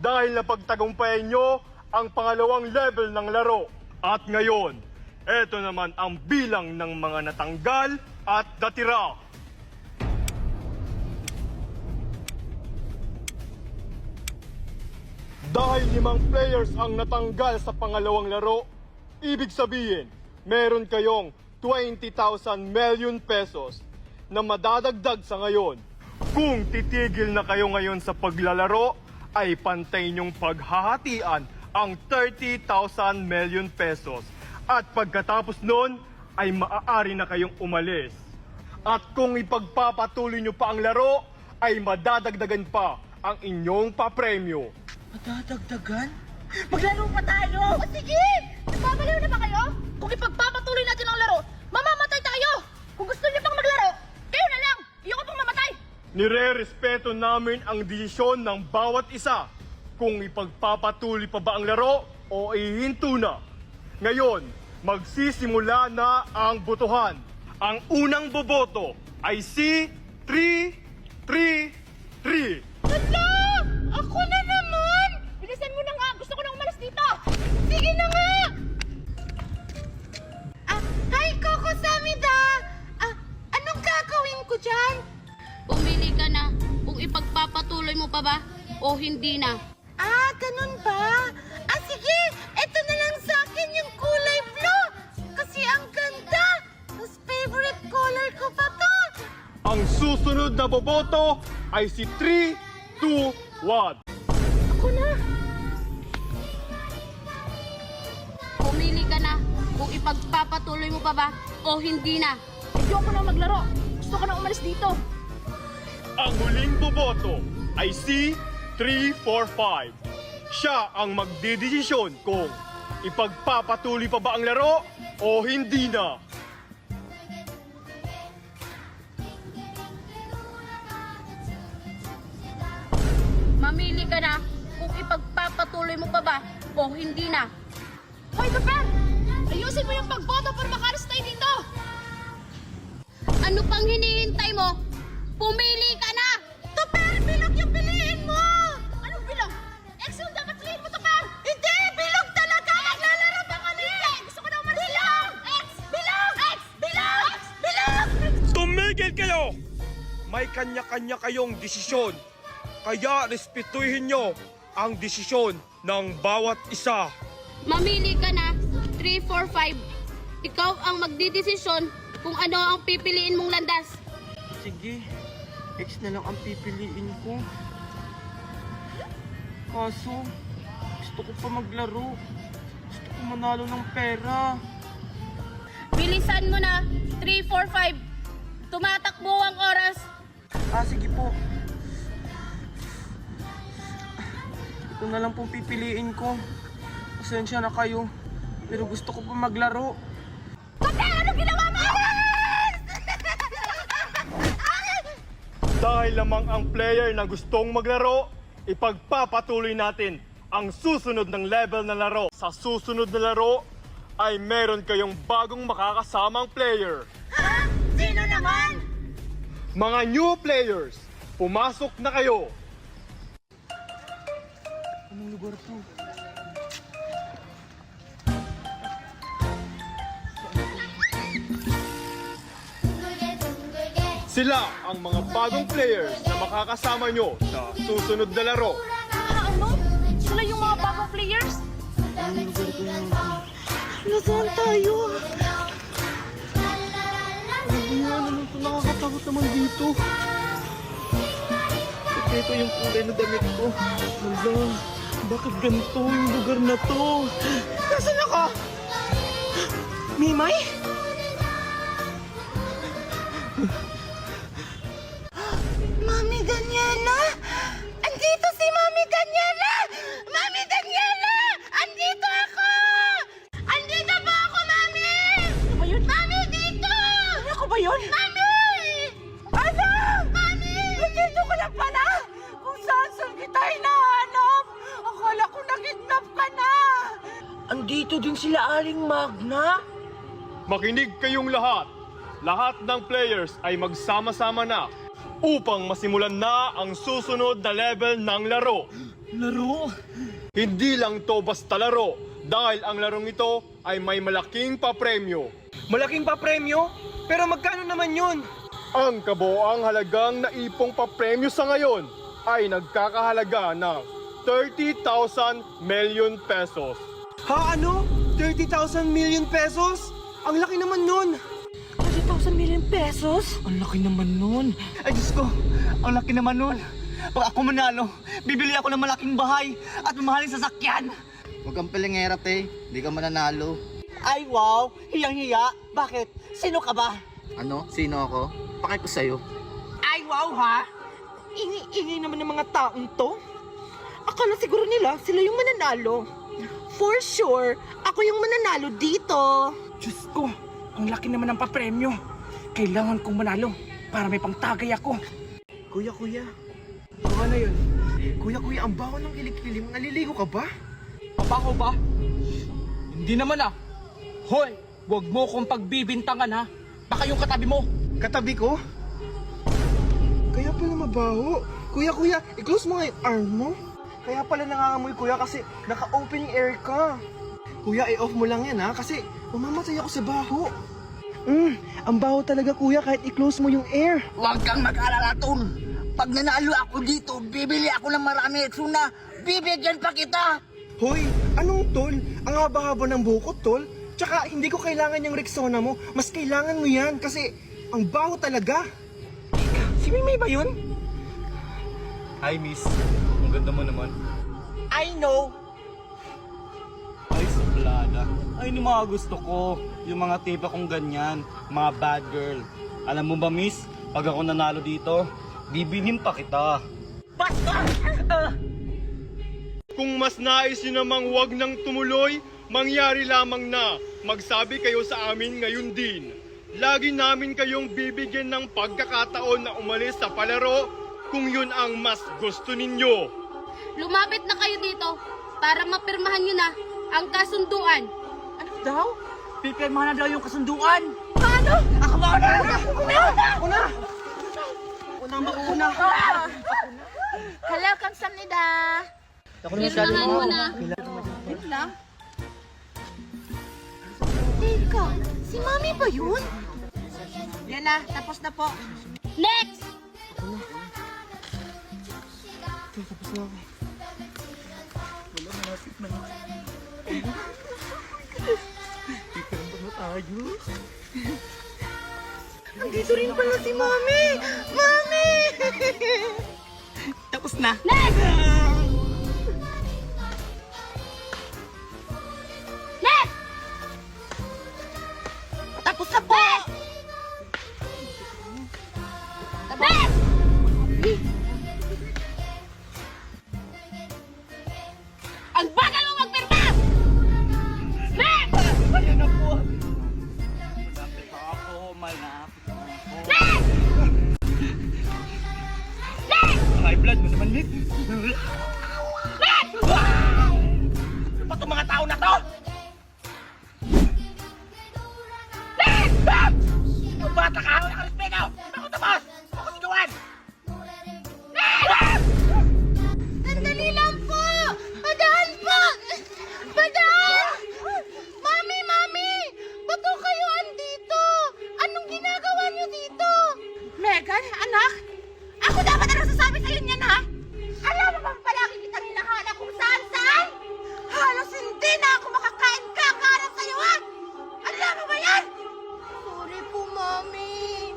dahil napagtagumpayan nyo ang pangalawang level ng laro. At ngayon, eto naman ang bilang ng mga natanggal at natira. Dahil 5 players ang natanggal sa pangalawang laro, ibig sabihin, meron kayong 20,000 million pesos na madadagdag sa ngayon. Kung titigil na kayo ngayon sa paglalaro, ay pantay niyong paghahatian ang 30,000 million pesos. At pagkatapos nun, ay maaari na kayong umalis. At kung ipagpapatuloy niyo pa ang laro, ay madadagdagan pa ang inyong papremyo. Madadagdagan? Maglaro pa tayo! O sige! Nagmamaliw na ba kayo? Kung ipagpapatuloy natin ang laro, mamamatay tayo! Kung gusto niyo pang maglaro, kayo na lang! Ayoko pang mamatay! Nire-respeto namin ang desisyon ng bawat isa kung ipagpapatuloy pa ba ang laro o ihinto na. Ngayon, magsisimula na ang botohan. Ang unang boboto ay si 333. Hala! Ako na naman! Bilisan mo na nga! Gusto ko na umalis dito! Sige na nga! Hi, Coco Samida! Anong gagawin ko dyan? Pumili ka na kung ipagpapatuloy mo pa ba o hindi na. Ganun ba? Sige! Ito na lang sa akin yung kulay blue! Kasi ang ganda! Mas favorite color ko pa to! Ang susunod na boboto ay si 321. Ako na! Pumili ka na kung ipagpapatuloy mo pa ba o hindi na. Ayoko na maglaro! Gusto ko na umalis dito! Ang huling boboto ay si 345. Siya ang magdedesisyon kung ipagpapatuloy pa ba ang laro o hindi na. Mamili ka na kung ipagpapatuloy mo pa ba o hindi na. Hoy, Super! Ayusin mo yung pagboto para makalis tayo dito! Ano pang hinihintay mo? Pumili ka na! Super! Bilog yung piliin mo! Anong bilog? X yung dapat piliin mo, Super! Hindi! Bilog talaga! Maglalaro pa kami! Hindi! Gusto ko na umalis bilog! X! Bilog! X! Bilog! X! Bilog! Tumigil kayo! May kanya-kanya kayong desisyon. Kaya respetuhin nyo ang desisyon ng bawat isa. Mamili ka na, 345. Ikaw ang magdidesisyon kung ano ang pipiliin mong landas. Sige, X na lang ang pipiliin ko. Kaso, gusto ko pa maglaro. Gusto ko manalo ng pera. Bilisan mo na, 345. Tumatakbo ang oras. Sige po. Ito na lang pong pipiliin ko. Pasensya na kayo. Pero gusto ko pa maglaro. Super! Anong ginawa mo? Dahil lamang ang player na gustong maglaro, ipagpapatuloy natin ang susunod ng level na laro. Sa susunod na laro ay meron kayong bagong makakasamang player. Sino naman? Mga new players, pumasok na kayo. Anong lugar to? Sila ang mga bagong players na makakasama nyo sa susunod na laro. Ano? Sila yung mga bagong players? Anong lugar to yun? Nasaan tayo? Ano ito? Nakakatakot naman dito. Ito yung kulay na damit ko. Hala, bakit ganito yung lugar na to? Nasaan ako? Mimay? Mami Daniela! Andito si Mami Daniela! Mami Daniela! Andito ako! Andito po ako, Mami! Ano ba yun? Mami, dito! Ako ba yun? Mami! Ano? Mami! Nandito ka na pala? Kung saan kita hinahanap? Akala ko nag-kidnap ka na. Andito din sila Aling Magna? Makinig kayong lahat. Lahat ng players ay magsama-sama na upang masimulan na ang susunod na level ng laro. Laro? Hindi lang to basta laro, dahil ang larong ito ay may malaking papremyo. Malaking pa premyo? Pero magkano naman yun? Ang kabuoang halagang naipong papremyo sa ngayon ay nagkakahalaga ng 30,000 million pesos. Ha, ano? 30,000 million pesos? Ang laki naman nun! 30,000 million pesos? Ang laki naman nun! Ay, Diyos ko! Ang laki naman nun! Pag ako manalo, bibili ako ng malaking bahay at mamahaling sasakyan! Huwag kang pilingera, te. Hindi ka mananalo. Ay, wow! Hiyang-hiya! Bakit? Sino ka ba? Ano? Sino ako? Pakay ko sa'yo. Ay, wow ha! Ingi-ingi naman ng mga taong to. Akala siguro nila sila yung mananalo. For sure, ako yung mananalo dito. Diyos ko! Ang laki naman ng papremyo! Kailangan kong manalo para may pangtagay ako. Kuya, ano na yun? Kuya, ang baho ng kilikili. Naliligo ka ba? Pabaho ba? Hindi naman ah. Hoy, wag mo kong pagbibintangan ha. Baka yung katabi mo. Katabi ko? Kaya pala mabaho. Kuya, i-close mo nga yung arm mo. Kaya pala nangangamoy kuya kasi naka-open air ka. Kuya, i-off mo lang yan ha kasi mamamatay ako sa baho. Ang baho talaga kuya kahit i-close mo yung air. Huwag kang mag-alala, Tol. Pag nanalo ako dito, bibili ako ng marami. Suna, bibigyan pa kita. Hoy, anong tol? Ang haba-haba ng buko, tol. Tsaka hindi ko kailangan yung Rexona mo. Mas kailangan mo yan kasi ang baho talaga. Si Mimay ba yun? Hi, miss. Ang ganda mo naman. I know. Ay, suplada. Ay, yung mga gusto ko. Yung mga tipa kong ganyan. Mga bad girl. Alam mo ba, miss? Pag ako nanalo dito, bibilhin pa kita. Basta! Kung mas nais nyo namang wag nang tumuloy, mangyari lamang na magsabi kayo sa amin ngayon din. Lagi namin kayong bibigyan ng pagkakataon na umalis sa palaro kung yun ang mas gusto ninyo. Lumapit na kayo dito para mapirmahan nyo na ang kasunduan. Ano daw? Pipirmahan na daw yung kasunduan. Paano? Ako mauna! Una. Hello, kamsamnida. Pirmahan mo na. Wait lang. Teka, si Mami ba yun? Yan na, tapos na po. Next! Nandito rin pala si Mami! Mami! Tapos na. Next! Next! Tapos na po! Next! Ang bagal mo magpirma! Next! Ayan na po. Malapit na ako. Malapit na ako. Next! Next! High blood mo naman, Nick. Next! Ano ba itong mga tao na to? Next! Yung bata ka, wala ka respeto. Ako tapos. Ako sigawan. Next! Sandali lang po! Padaan po! Padaan! Mami! Ba't po kayo andito? Anong ginagawa niyo dito? Megan, anak! Ako dapat na nagsasabi sa'yo niyan, ha? Alam mo bang palagi kitang hinahanap kung saan-saan? Halos hindi na ako makakain kakahanap sa'yo, ha? Alam mo ba yan? Sorry po, Mami.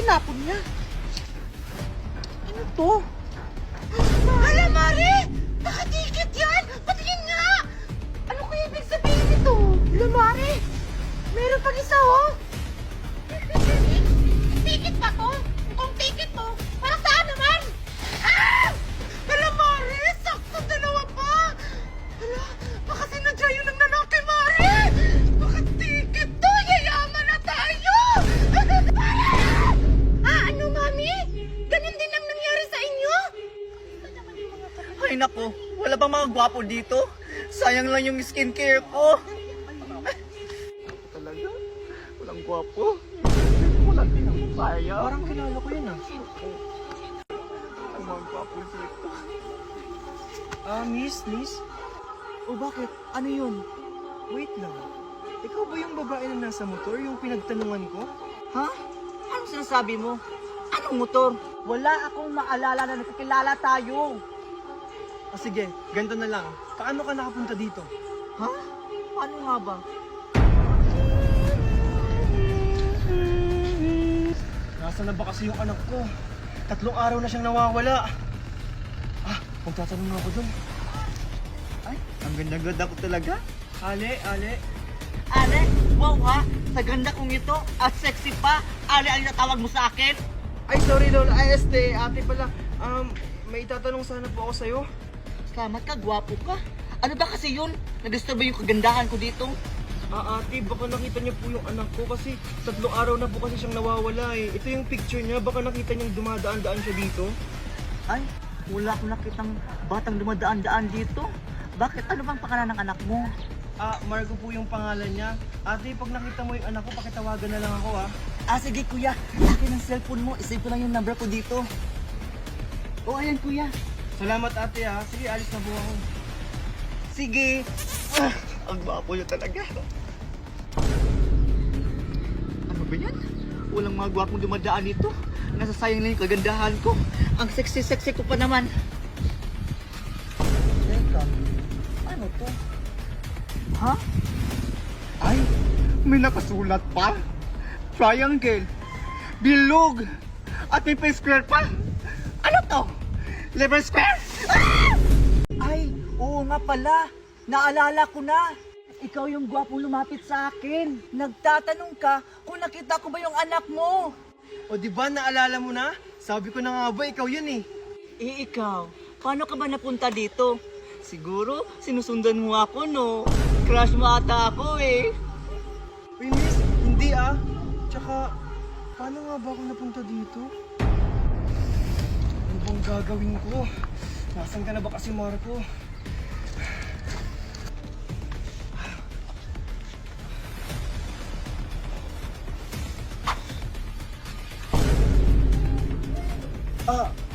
tinapon niya. Ano to? Hala, Mari! Nakadikit yan! Patingin nga! Ano kaya ibig sabihin nito? Hala, Mari! Meron pang isa, oh! Ticket pa to? Kung ticket to, para saan naman? Ah! Hala, Mari! Sakto dalawa pa! Hala, baka sinadya yun ng lalaki, Mari! Baka ticket to! Yayaman na tayo! Ano, Mami? Ganun din ang nangyari sa inyo? Ay nako, wala bang mga gwapo dito? Sayang lang yung skincare ko. Talaga? Walang gwapo? Wala din ang saya. Parang kilala ko yun ah. Ang mga gwapo dito. Miss? O bakit? Ano yun? Wait lang. Ikaw ba yung babae na nasa motor, yung pinagtanungan ko? Ha? Anong sinasabi mo? Anong motor? Wala akong maalala na nakakilala tayo. Sige, ganito na lang. Paano ka nakapunta dito? Ha? Paano nga ba? Nasaan na ba kasi yung anak ko? 3 araw na siyang nawawala. Magtatanong nga ako dun. Ay, ang ganda-ganda ko talaga. Ale. Ale, wow ha? Sa ganda kong ito at sexy pa. Ale ang natawag mo sa akin. Ay, sorry Lola. Ate pala. May itatanong sana po ako sa'yo. Salamat ka, gwapo ka. Ano ba kasi yun? Nadisturb ba yung kagandahan ko dito? Ate, baka nakita niyo po yung anak ko kasi 3 araw na po kasi siyang nawawala eh. Ito yung picture niya, baka nakita niyang dumadaan-daan siya dito. Ay, wala akong nakitang batang dumadaan-daan dito. Bakit? Ano bang pangalan ng anak mo? Marco po yung pangalan niya. Ate, pag nakita mo yung anak ko, pakitawagan na lang ako Sige kuya, akin ang cellphone mo. Isave ko lang yung number ko dito. Ayan kuya. Salamat ate Sige, alis na po ako. Sige. Ang gwapo niya talaga. Ano ba yan? Walang mga gwapong dumadaan dito. Nasasayang lang yung kagandahan ko. Ang sexy-sexy ko pa naman. Teka, ano to? Ha? Ay, may nakasulat pa. Triangle. Bilog. At may square pa. Ano to? Liver square? Ay, oo nga pala. Naalala ko na. Ikaw yung gwapong lumapit sa akin. Nagtatanong ka kung nakita ko ba yung anak mo. O di ba naalala mo na? Sabi ko na nga ba, ikaw yun eh. Ikaw, paano ka ba napunta dito? Siguro, sinusundan mo ako, no? Crush mo ata ako, eh. Uy, miss, hindi Tsaka, paano nga ba ako napunta dito? Ano bang gagawin ko? Nasaan ka na ba kasi, Marco?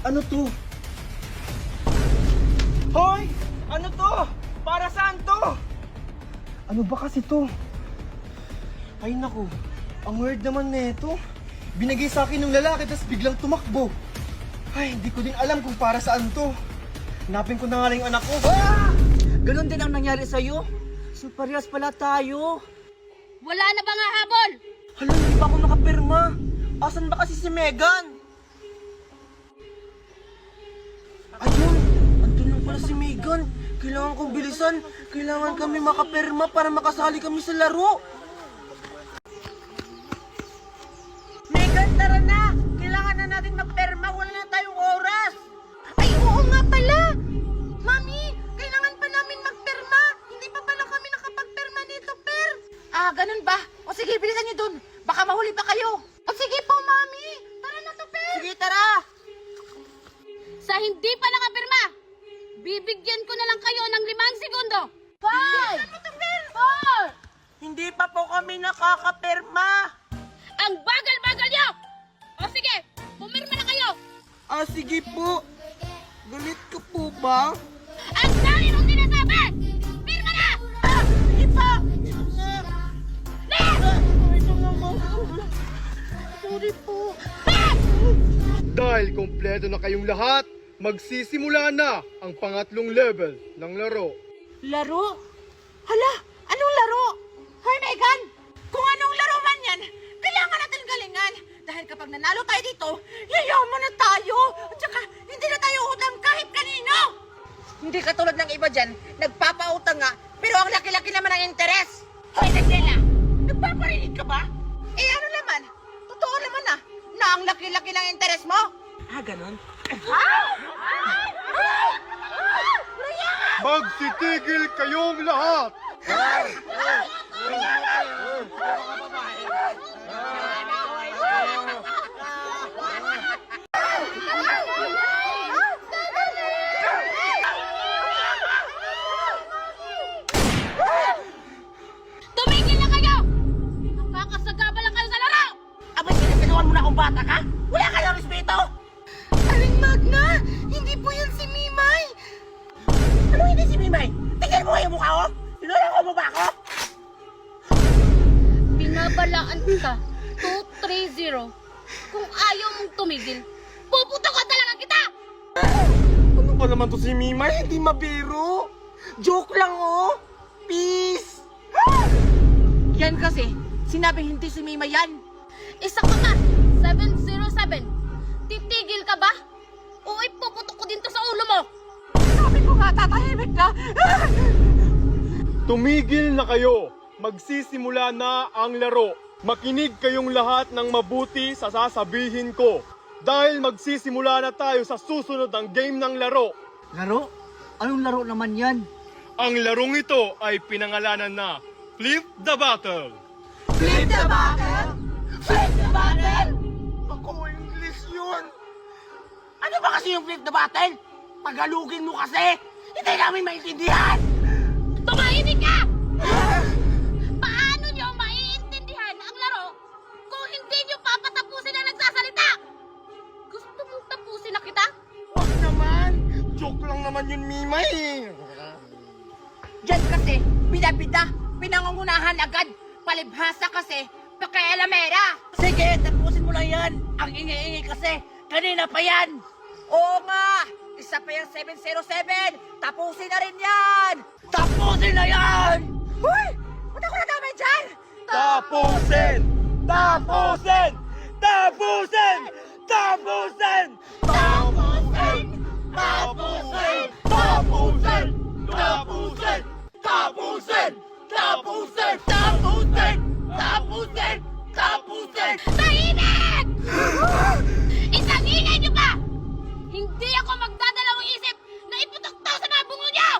Ano to? Hoy! Ano to? Para saan to? Ano ba kasi to? Ay naku, ang weird naman nito. Binigay sa akin ng lalaki tapos biglang tumakbo. Ay, hindi ko din alam kung para saan to. Hanapin ko na nga lang yung anak ko. Ganon din ang nangyari sa'yo. So, parehas pala tayo. Wala na ba nga habol? Hala, hindi pa ako nakapirma. Asan ba kasi si Megan? Ayun! Andun lang pala si Megan. Kailangan kong bilisan. Kailangan kami makapirma para makasali kami sa laro. Megan, tara na! Kailangan na natin magperma. Wala na tayong oras. Ay, oo nga pala! Mami, kailangan pa namin magperma. Hindi pa pala kami nakapagperma nito, Per. Ganun ba? O sige, bilisan niyo dun. Baka mahuli pa kayo. O sige po, Mami. Tara na to, Per. Sige, tara! Sa hindi pa nakapirma, bibigyan ko na lang kayo ng 5 segundo. 5! 4! Hindi pa po kami nakakaperma. Ang bagal-bagal niyo! O sige, pumirma na kayo! Sige po. Galit ka po ba? Ang dami mong sinasabi! Pirma na! Sige pa! Sorry po. Dahil kompleto na kayong lahat, magsisimula na ang pangatlong level ng laro. Laro? Hala, anong laro? Hoy, Megan! Kung anong laro man yan, kailangan natin galingan. Dahil kapag nanalo tayo Yayaman na tayo! At saka, hindi na tayo utang kahit kanino! Hindi katulad ng iba dyan, nagpapautang nga, pero ang laki-laki naman ang interes! Hoy, Daniela! Nagpaparinig ka ba? Eh ano naman? Totoo naman na ang laki-laki ng interes mo! Ah, ganun? Magsitigil kayong lahat! Tumigil na kayo! Nakakasagaba lang kayo sa laro! Abay, sinisinuan mo na akong bata ka? Wala kayong respeto! Aling Magna! Hindi po yan si Mimay! Ano hindi si Mimay? Tingnan mo yung mukha ko! Niloloko mo ba ako? Binabalaan ka. 230. Kung ayaw mong tumigil, puputo ka talaga kita! Ano ba naman to si Mimay? Hindi mabiro. Joke lang oh! Peace! Yan kasi, sinabing hindi si Mimay yan! Isa ka ka! 707. Titigil ka ba? O ipuputok ko din to sa ulo mo! Sabi ko nga, tatahimik ka! Tumigil na kayo! Magsisimula na ang laro. Makinig kayong lahat ng mabuti sa sasabihin ko. Dahil magsisimula na tayo sa susunod ng game ng laro. Laro? Anong laro naman yan? Ang larong ito ay pinangalanan na Flip the Battle. Flip the battle! Flip the battle! Ako, English yun. Ano ba kasi yung flip the battle? Tagalogin mo kasi! Hindi namin maintindihan! Tumahimik ka! Paano nyo maiintindihan ang laro kung hindi nyo papatapusin ang nagsasalita? Gusto mong tapusin na kita? Wag naman. Joke lang naman yun, Mimay. Diyan kasi, bida-bida, pinangungunahan agad. Palibhasa kasi, pakialamera. Sige, tapusin mo lang yan. Ang ingi-ingi kasi, kanina pa yan. Oo nga, isa pa yung 707. Tapusin na rin yan. Tapusin na yan! Huy! Ba't ako nadamay dyan? Tapusin! Tapusin! Tapusin! Tapusin! Tapusin! Tapusin! Tapusin! Tapusin! Tapusin! Tapusin! Tapusin! Tapusin! Tapusin! Tahimik! Isang ingay nyo pa! Hindi ako magdadalawang isip na iputok to sa mga bungo nyo!